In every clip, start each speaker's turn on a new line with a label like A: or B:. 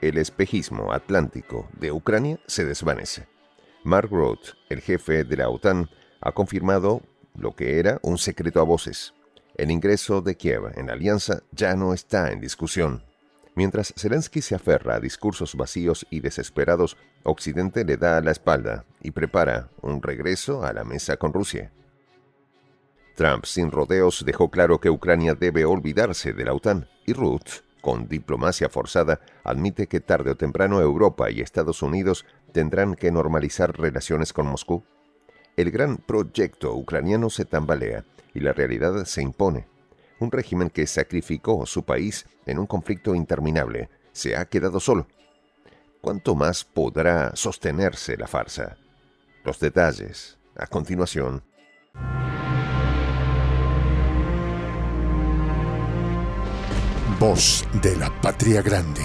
A: el espejismo atlántico de Ucrania se desvanece. Mark Rutte, el jefe de la OTAN, ha confirmado lo que era un secreto a voces. El ingreso de Kiev en la alianza ya no está en discusión. Mientras Zelensky se aferra a discursos vacíos y desesperados, Occidente le da la espalda y prepara un regreso a la mesa con Rusia. Trump, sin rodeos, dejó claro que Ucrania debe olvidarse de la OTAN, y Rutte, con diplomacia forzada, admite que tarde o temprano Europa y Estados Unidos tendrán que normalizar relaciones con Moscú. El gran proyecto ucraniano se tambalea y la realidad se impone. Un régimen que sacrificó su país en un conflicto interminable se ha quedado solo. ¿Cuánto más podrá sostenerse la farsa? Los detalles, a continuación.
B: Voz de la Patria Grande.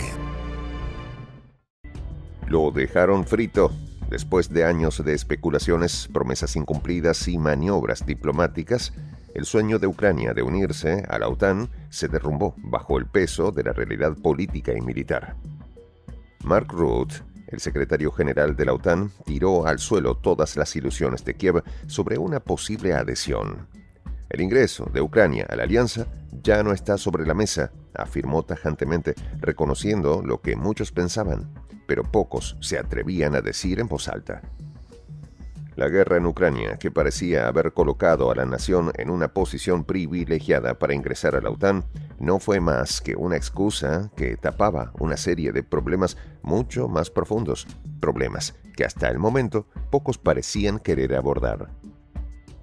A: Lo dejaron frito. Después de años de especulaciones, promesas incumplidas y maniobras diplomáticas, el sueño de Ucrania de unirse a la OTAN se derrumbó bajo el peso de la realidad política y militar. Mark Rutte, el secretario general de la OTAN, tiró al suelo todas las ilusiones de Kiev sobre una posible adhesión. El ingreso de Ucrania a la alianza ya no está sobre la mesa, afirmó tajantemente, reconociendo lo que muchos pensaban, pero pocos se atrevían a decir en voz alta. La guerra en Ucrania, que parecía haber colocado a la nación en una posición privilegiada para ingresar a la OTAN, no fue más que una excusa que tapaba una serie de problemas mucho más profundos, problemas que hasta el momento pocos parecían querer abordar.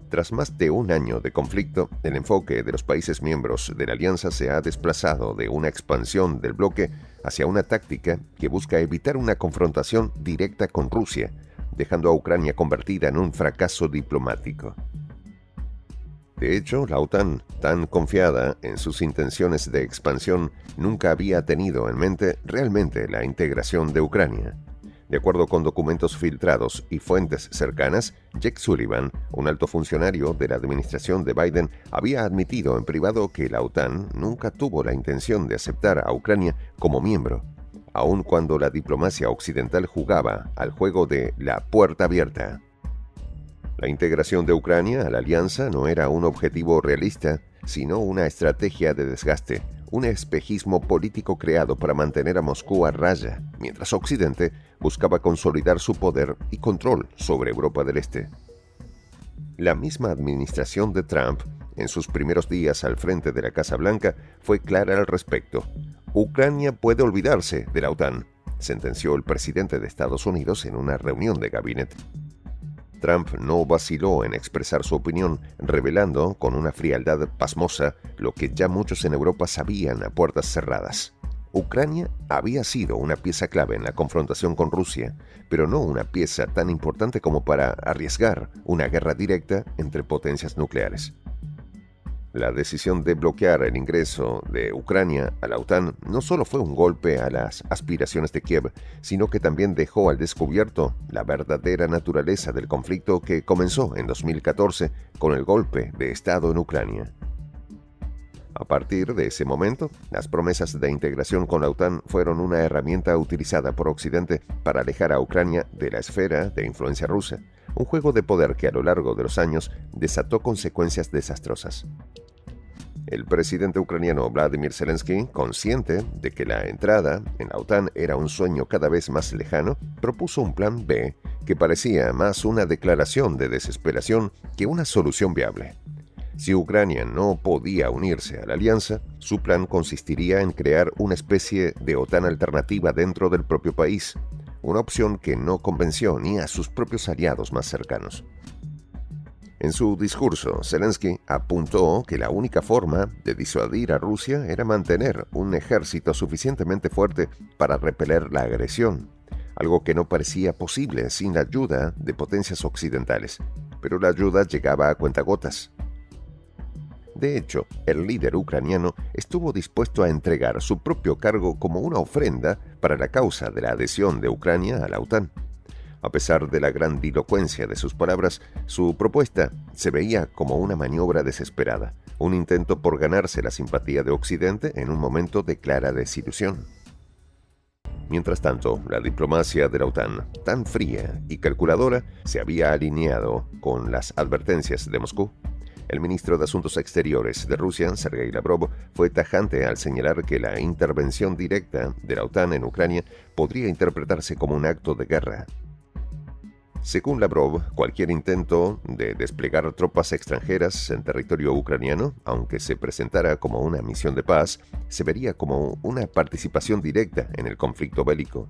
A: Tras más de un año de conflicto, el enfoque de los países miembros de la alianza se ha desplazado de una expansión del bloque hacia una táctica que busca evitar una confrontación directa con Rusia, dejando a Ucrania convertida en un fracaso diplomático. De hecho, la OTAN, tan confiada en sus intenciones de expansión, nunca había tenido en mente realmente la integración de Ucrania. De acuerdo con documentos filtrados y fuentes cercanas, Jake Sullivan, un alto funcionario de la administración de Biden, había admitido en privado que la OTAN nunca tuvo la intención de aceptar a Ucrania como miembro, aun cuando la diplomacia occidental jugaba al juego de la puerta abierta. La integración de Ucrania a la alianza no era un objetivo realista, sino una estrategia de desgaste, un espejismo político creado para mantener a Moscú a raya, mientras Occidente buscaba consolidar su poder y control sobre Europa del Este. La misma administración de Trump, en sus primeros días al frente de la Casa Blanca, fue clara al respecto. Ucrania puede olvidarse de la OTAN, sentenció el presidente de Estados Unidos en una reunión de gabinete. Trump no vaciló en expresar su opinión, revelando con una frialdad pasmosa lo que ya muchos en Europa sabían a puertas cerradas. Ucrania había sido una pieza clave en la confrontación con Rusia, pero no una pieza tan importante como para arriesgar una guerra directa entre potencias nucleares. La decisión de bloquear el ingreso de Ucrania a la OTAN no solo fue un golpe a las aspiraciones de Kiev, sino que también dejó al descubierto la verdadera naturaleza del conflicto que comenzó en 2014 con el golpe de Estado en Ucrania. A partir de ese momento, las promesas de integración con la OTAN fueron una herramienta utilizada por Occidente para alejar a Ucrania de la esfera de influencia rusa, un juego de poder que a lo largo de los años desató consecuencias desastrosas. El presidente ucraniano Vladimir Zelensky, consciente de que la entrada en la OTAN era un sueño cada vez más lejano, propuso un plan B que parecía más una declaración de desesperación que una solución viable. Si Ucrania no podía unirse a la alianza, su plan consistiría en crear una especie de OTAN alternativa dentro del propio país, una opción que no convenció ni a sus propios aliados más cercanos. En su discurso, Zelensky apuntó que la única forma de disuadir a Rusia era mantener un ejército suficientemente fuerte para repeler la agresión, algo que no parecía posible sin la ayuda de potencias occidentales, pero la ayuda llegaba a cuentagotas. De hecho, el líder ucraniano estuvo dispuesto a entregar su propio cargo como una ofrenda para la causa de la adhesión de Ucrania a la OTAN. A pesar de la grandilocuencia de sus palabras, su propuesta se veía como una maniobra desesperada, un intento por ganarse la simpatía de Occidente en un momento de clara desilusión. Mientras tanto, la diplomacia de la OTAN, tan fría y calculadora, se había alineado con las advertencias de Moscú. El ministro de Asuntos Exteriores de Rusia, Sergei Lavrov, fue tajante al señalar que la intervención directa de la OTAN en Ucrania podría interpretarse como un acto de guerra. Según Lavrov, cualquier intento de desplegar tropas extranjeras en territorio ucraniano, aunque se presentara como una misión de paz, se vería como una participación directa en el conflicto bélico.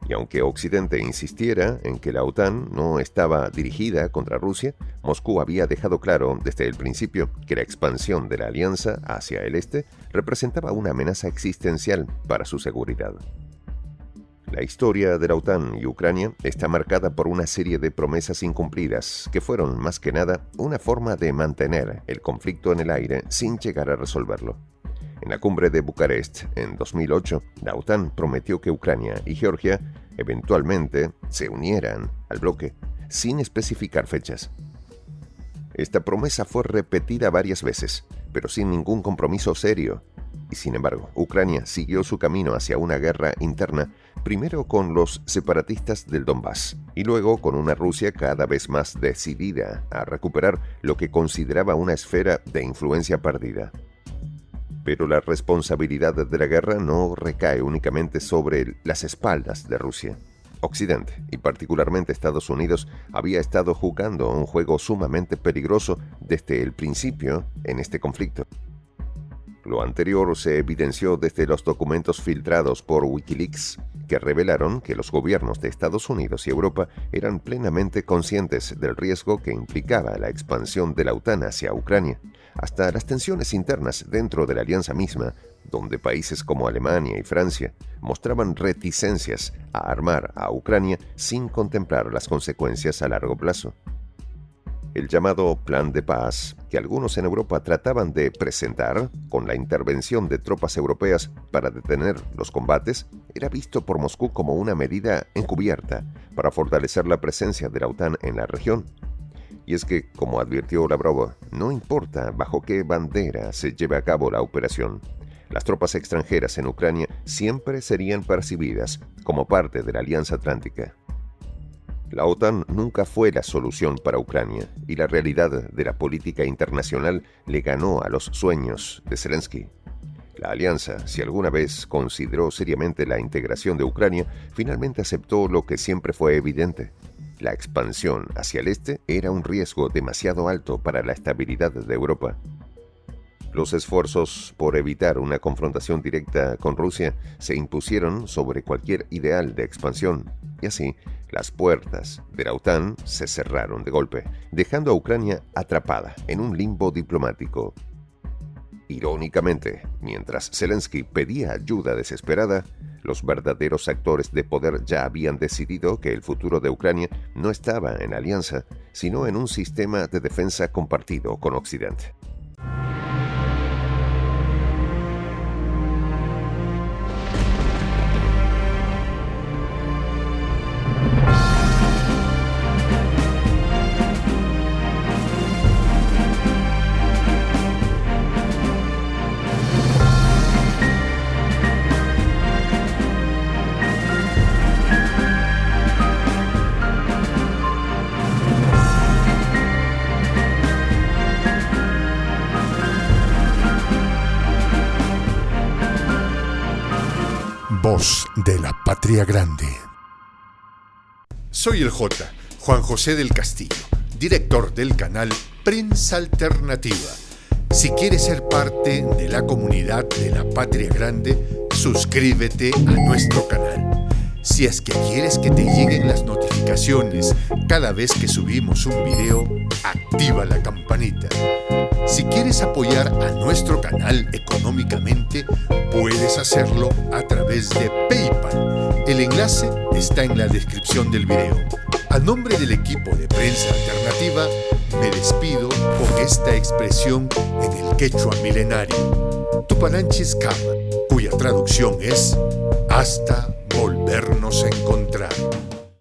A: Y aunque Occidente insistiera en que la OTAN no estaba dirigida contra Rusia, Moscú había dejado claro desde el principio que la expansión de la alianza hacia el este representaba una amenaza existencial para su seguridad. La historia de la OTAN y Ucrania está marcada por una serie de promesas incumplidas que fueron, más que nada, una forma de mantener el conflicto en el aire sin llegar a resolverlo. En la cumbre de Bucarest, en 2008, la OTAN prometió que Ucrania y Georgia eventualmente se unieran al bloque, sin especificar fechas. Esta promesa fue repetida varias veces, pero sin ningún compromiso serio. Y sin embargo, Ucrania siguió su camino hacia una guerra interna, primero con los separatistas del Donbass y luego con una Rusia cada vez más decidida a recuperar lo que consideraba una esfera de influencia perdida. Pero la responsabilidad de la guerra no recae únicamente sobre las espaldas de Rusia. Occidente, y particularmente Estados Unidos, había estado jugando un juego sumamente peligroso desde el principio en este conflicto. Lo anterior se evidenció desde los documentos filtrados por Wikileaks, que revelaron que los gobiernos de Estados Unidos y Europa eran plenamente conscientes del riesgo que implicaba la expansión de la OTAN hacia Ucrania, hasta las tensiones internas dentro de la alianza misma, donde países como Alemania y Francia mostraban reticencias a armar a Ucrania sin contemplar las consecuencias a largo plazo. El llamado Plan de Paz, que algunos en Europa trataban de presentar con la intervención de tropas europeas para detener los combates, era visto por Moscú como una medida encubierta para fortalecer la presencia de la OTAN en la región. Y es que, como advirtió Lavrov, no importa bajo qué bandera se lleve a cabo la operación, las tropas extranjeras en Ucrania siempre serían percibidas como parte de la Alianza Atlántica. La OTAN nunca fue la solución para Ucrania y la realidad de la política internacional le ganó a los sueños de Zelensky. La alianza, si alguna vez consideró seriamente la integración de Ucrania, finalmente aceptó lo que siempre fue evidente. La expansión hacia el este era un riesgo demasiado alto para la estabilidad de Europa. Los esfuerzos por evitar una confrontación directa con Rusia se impusieron sobre cualquier ideal de expansión, y así las puertas de la OTAN se cerraron de golpe, dejando a Ucrania atrapada en un limbo diplomático. Irónicamente, mientras Zelensky pedía ayuda desesperada, los verdaderos actores de poder ya habían decidido que el futuro de Ucrania no estaba en alianza, sino en un sistema de defensa compartido con Occidente.
B: Voz de la Patria Grande.
C: Soy el J, Juan José del Castillo, director del canal Prensa Alternativa. Si quieres ser parte de la comunidad de la Patria Grande, suscríbete a nuestro canal. Si es que quieres que te lleguen las notificaciones cada vez que subimos un video, activa la campanita. Si quieres apoyar a nuestro canal económicamente, puedes hacerlo a través de PayPal. El enlace está en la descripción del video. A nombre del equipo de Prensa Alternativa, me despido con esta expresión en el quechua milenario, Tupananchis Kama, cuya traducción es hasta volvernos a encontrar.